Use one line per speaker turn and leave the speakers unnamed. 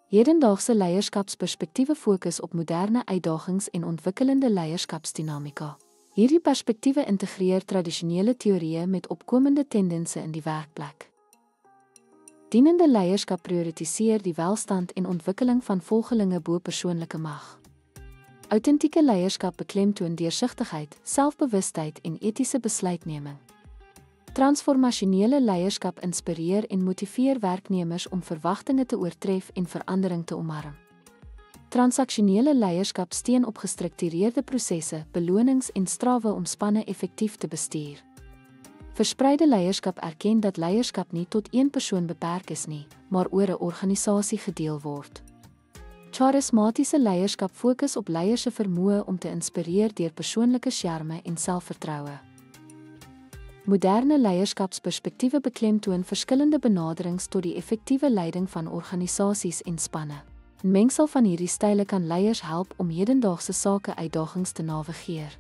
Hedendaagse leierskapsperspektiewe fokus op moderne uitdagings en ontwikkelende leierskapsdinamika. Hierdie perspektiewe integreer tradisionele teorieë met opkomende tendense in die werkplek. Dienende leierskap prioritiseer die welstand en ontwikkeling van volgelinge bo persoonlike mag. Autentieke leierskap beklemtoon deursigtigheid, selfbewustheid en etiese besluitneming. Transformasionele leierskap inspireer en motiveer werknemers om verwagtinge te oortref en verandering te omarm. Transaksionele leierskap steun op gestruktureerde prosesse, belonings en strawwe om spanne effektief te bestuur. Verspreide leierskap erken dat leierskap nie tot een persoon beperk is nie, maar oor 'n organisasie gedeel word. Charismatiese leierskap fokus op leiers se vermoë om te inspireer deur persoonlike charme en selfvertroue. Moderne leierskapsperspektiewe beklemtoon verskillende benaderings tot die effektiewe leiding van organisasies en spanne. 'n Mengsel van hierdie style kan leiers help om hedendaagse sake uitdagings te navigeer.